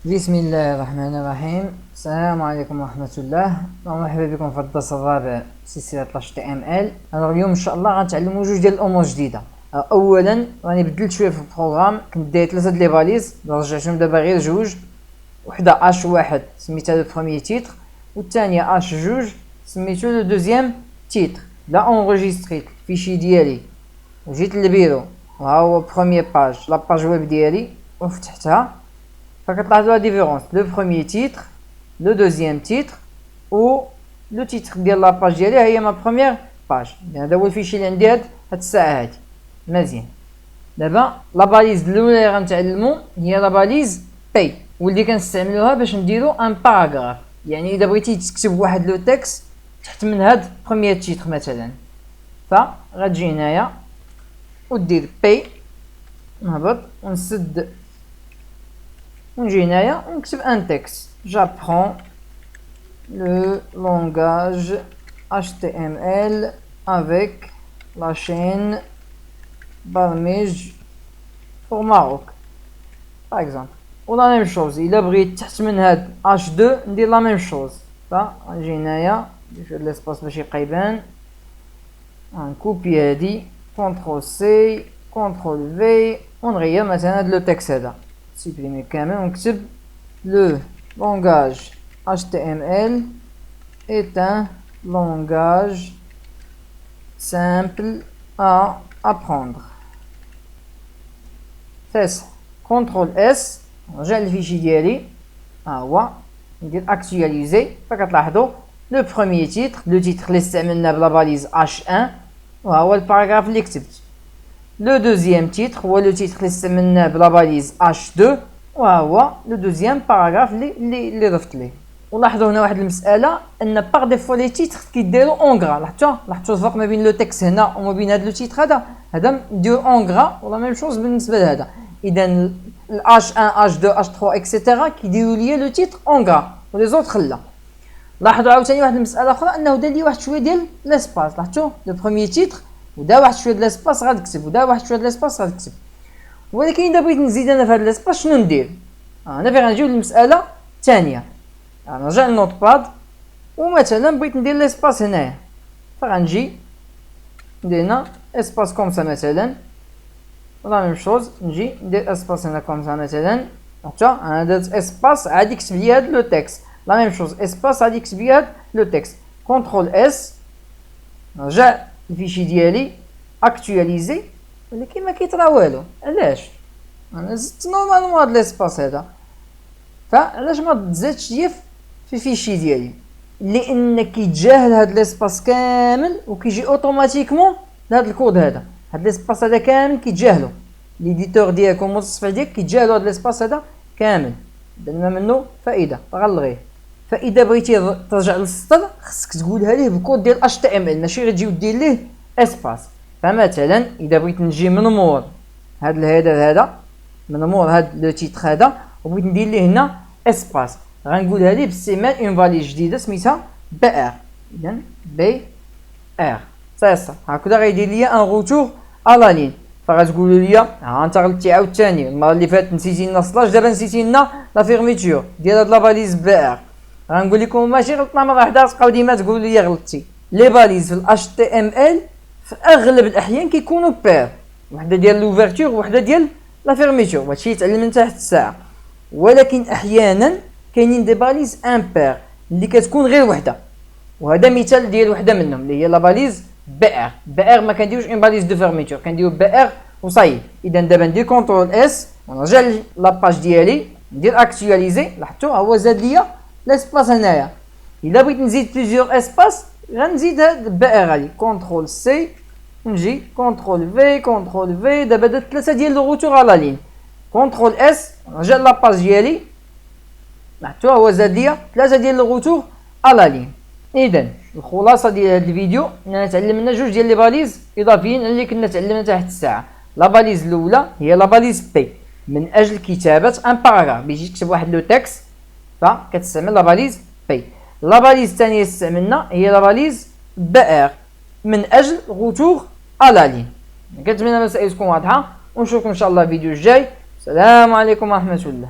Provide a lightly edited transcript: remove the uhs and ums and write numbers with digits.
بسم الله الرحمن الرحيم. السلام عليكم ورحمة الله، ومرحبا بكم في الدرس الرابع سلسلة HTML. اليوم إن شاء الله غنتعلمو جوج ديال الأمور جديدة. أولا راني بدلت شوية في البروغرام، كنت داير 3 لي فاليز رجعتهم دابا غير جوج، وحدة H1 سميتها لو بروميير تيتر، والثانية H2 سميتو لو دوزيام تيتر. لا اونغيجيستريت الفيشي ديالي وجيت للبيرو، وها هو بروميير باج لاباج ويب ديالي وفتحتها. فكتلاحظوا لا ديفيرونس، لو بروميير تيتر، لو دوزيام تيتر، و لو تيتر ديال لاباج ديالي هي ما بروميير باج. هذا هو الفيشي اللي عندي هاد الساعة هادي. مزيان، دابا لا باليز الاولى اللي غنتعلمو هي لا باليز بي، واللي كنستعملوها باش نديرو ان باراغراف. يعني اذا بغيتي تكتب واحد لو تكست تحت من هاد بروميير تيتر مثلا، فغتجي هنايا ودير بي، نهبط ونسد ونجي هنايا ونكتب ان تكست. J'apprends le langage HTML avec la chaîne Barmage pour Maroc par exemple. و لا ميم شوز الا بغيت تحت من هاد H2 ندير لا ميم شوز. فنجي هنايا ندير شويه ليسباس باش يبقى يبان، نكوبي هادي كونترول سي كونترول في ونغير مثلا هاد لو تكست هذا، سيبريمي كامل ونكتب le langage HTML est un langage simple à apprendre. فاس كونترول اس نرجع للفيشي ديالي، ها هو ندير اكتواليزي. فكتلاحظوا لو بروميير تيتر، لو تيتر اللي استعملنا بلا باليز H1، وها هو الباراغراف اللي كتبت. لو دوزيام تيتر هو لو تيتر اللي استعملناه بلا باليز H2، وها هو لو دوزيام باراغراف اللي ضفت ليه. ولاحظوا هنا واحد المساله، ان باغ ديفو لي تيتر كيديروا اونغرا. لاحظتوا الفرق ما بين لو تكست هنا وما بين هذا لو تيتر هذا نديرو اونغرا، ولا ميم شوز بالنسبه لهذا. اذا H1 H2 H3 اكسيتيرا كيديروا ليا لو تيتر اونغرا ولي زوطخ لا. لاحظوا عاوتاني واحد المساله اخرى، انه دار لي واحد شويه ديال لاسباس. لاحظتوا لو بروميير تيتر ودا واحد شويه د لاسباس غتكتب، ودا واحد شويه د لاسباس غتكتب. ولكن اذا بغيت نزيد انا في هذا لاسباس شنو ندير؟ انا فين غنجيو للمساله الثانيه، نرجع للنوت باد، ومثلا بغيت ندير لاسباس هنايا، فغنجي ندير هنا اسباس كومسا مثلا، ولا ميم شوز نجي ندير اسباس هنا كومسا مثلا. حتى انا درت اسباس عادي كتب لي هاد لو تكست، لا ميم شوز اسباس عادي كتب لي هاد لو تكست. كونترول اس نرجع الفيشي ديالي اكتواليزي، ولكن ما كيطرا والو. علاش؟ انا زدت نورمالمون هاد لاسباس هذا، فعلاش ما تزادش ليا في الفيشي ديالي؟ لان كيتجاهل هاد لاسباس كامل وكيجي اوتوماتيكمون لهاد الكود هذا. هاد لاسباس هذا كامل كيتجاهلو، ليديتور ديالك والمتصفح ديالك كيتجاهلو هاد لاسباس هذا كامل، اذا ما منه فائده، غنلغيه. فاذا بغيتي ترجع للسطر خصك تقولها ليه بالكود ديال HTML، ماشي غتجي ودير ليه اسباس. فمثلا اذا بغيت نجي من مور هاد الهيدر هذا، من مور هاد لو تيتر هذا، وبغيت ندير ليه هنا اسباس، غنقولها ليه باستعمال اون فالي جديده سميتها بي ار. اذا بي ار صافي هكذا غيدير ليا ان روتور على لين. فغتقولوا لي ها انت غلطتي عاوتاني، المره اللي فاتت نسيتي لنا سلاش، دابا نسيتي لنا لا فيرميتور ديال هاد لا باليز بي ار. غنقول لكم ماشي غلطنا مره واحده، تبقاو ديما تقولوا لي غلطتي. لي باليز في الاتش تي ام ال في اغلب الاحيان كيكونوا بير، وحده ديال لوفرتور وحده ديال لا فيرميتور، وهادشي يتعلم تحت الساعه. ولكن احيانا كاينين دي باليز امبير اللي كتكون غير وحده، وهذا مثال ديال وحده منهم اللي هي لا باليز بي ار. بي ار ما كنديروش اون باليز دو فيرميتور، كنديرو بي ار وصاي. اذا دابا ندير كونترول اس ونرجع لاباج ديالي ندير اكتواليزي. لاحظتوا هو زاد ليا لاسباس هنايا. الا بغيت نزيد بليزيور اسباس غنزيد هاد بي ار هادي، كونترول سي نجي كونترول في كونترول في. دابا درت 3 ديال لو روتور على لين. كونترول اس نرجع لاباج ديالي، لاحظتوا هو زاد ليا 3 ديال لو روتور على لين. اذا الخلاصه ديال هذا الفيديو اننا تعلمنا جوج ديال لي باليز اضافيين اللي كنا تعلمنا تحت الساعه. لا باليز الاولى هي لا باليز بي من اجل كتابه ان باراغراف، بيجي تكتب واحد لو تكست فكتستعمل لا باليز بي. لا باليز الثانيه استعملنا هي لا باليز بي ار من اجل روتور على لين. كنتمنى مسائل تكون واضحه، ونشوفكم ان شاء الله في الفيديو الجاي. السلام عليكم ورحمه الله.